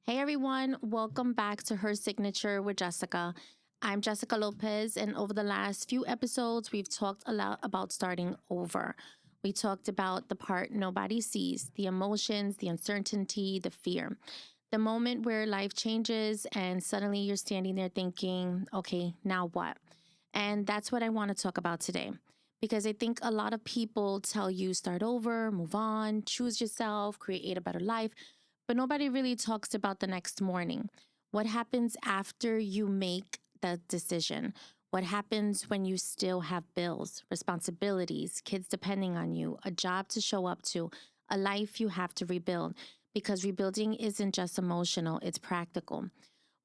Hey everyone, welcome back to Her Signature with Jessica. I'm Jessica Lopez, and over the last few episodes, we've talked a lot about starting over. We talked about the part nobody sees, the emotions, the uncertainty, the fear. The moment where life changes and suddenly you're standing there thinking, okay, now what? And that's what I want to talk about today. Because I think a lot of people tell you start over, move on, choose yourself, create a better life, but nobody really talks about the next morning. What happens after you make that decision? What happens when you still have bills, responsibilities, kids depending on you, a job to show up to, a life you have to rebuild? Because rebuilding isn't just emotional, it's practical.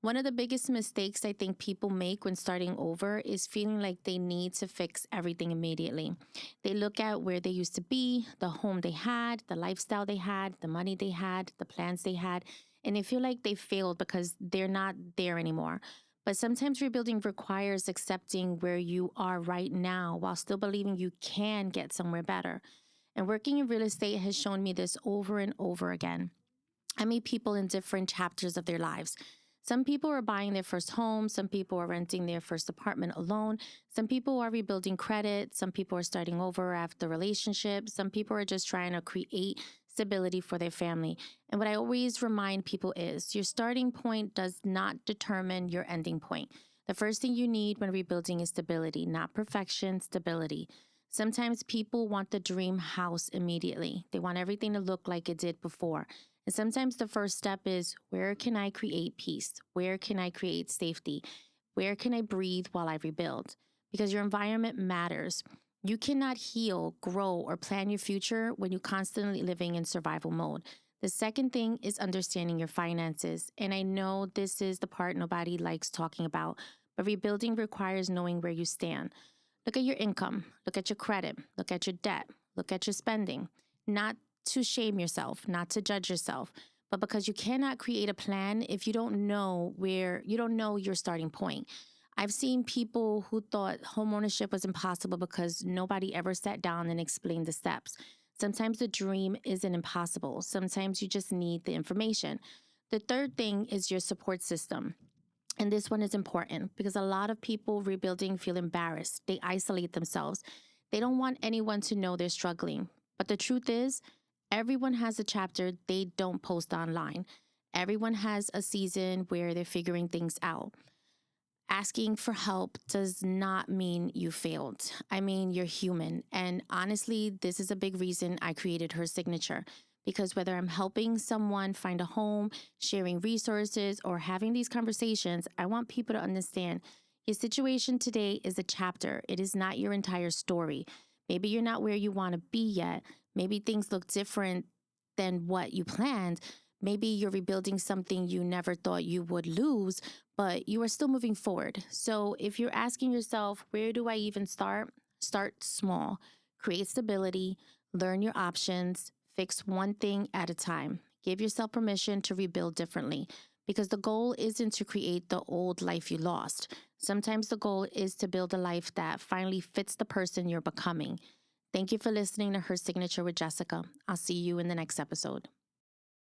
One of the biggest mistakes I think people make when starting over is feeling like they need to fix everything immediately. They look at where they used to be, the home they had, the lifestyle they had, the money they had, the plans they had, and they feel like they failed because they're not there anymore. But sometimes rebuilding requires accepting where you are right now while still believing you can get somewhere better. And working in real estate has shown me this over and over again. I meet people in different chapters of their lives. Some people are buying their first home. Some people are renting their first apartment alone. Some people are rebuilding credit. Some people are starting over after relationships. Some people are just trying to create stability for their family. And what I always remind people is your starting point does not determine your ending point. The first thing you need when rebuilding is stability, not perfection, stability. Sometimes people want the dream house immediately. They want everything to look like it did before. And sometimes the first step is, where can I create peace? Where can I create safety? Where can I breathe while I rebuild? Because your environment matters. You cannot heal, grow, or plan your future when you're constantly living in survival mode. The second thing is understanding your finances. And I know this is the part nobody likes talking about, but rebuilding requires knowing where you stand. Look at your income, look at your credit, look at your debt, look at your spending. Not to shame yourself, not to judge yourself, but because you cannot create a plan if you don't know your starting point. I've seen people who thought homeownership was impossible because nobody ever sat down and explained the steps. Sometimes the dream isn't impossible. Sometimes you just need the information. The third thing is your support system. And this one is important because a lot of people rebuilding feel embarrassed. They isolate themselves. They don't want anyone to know they're struggling. But the truth is, everyone has a chapter they don't post online. Everyone has a season where they're figuring things out. Asking for help does not mean you failed. I mean, you're human. And honestly, this is a big reason I created Her Signature. Because whether I'm helping someone find a home, sharing resources, or having these conversations, I want people to understand your situation today is a chapter. It is not your entire story. Maybe you're not where you want to be yet. Maybe things look different than what you planned. Maybe you're rebuilding something you never thought you would lose, but you are still moving forward. So if you're asking yourself, where do I even start? Start small. Create stability, learn your options, fix one thing at a time. Give yourself permission to rebuild differently because the goal isn't to create the old life you lost. Sometimes the goal is to build a life that finally fits the person you're becoming. Thank you for listening to Her Signature with Jessica. I'll see you in the next episode.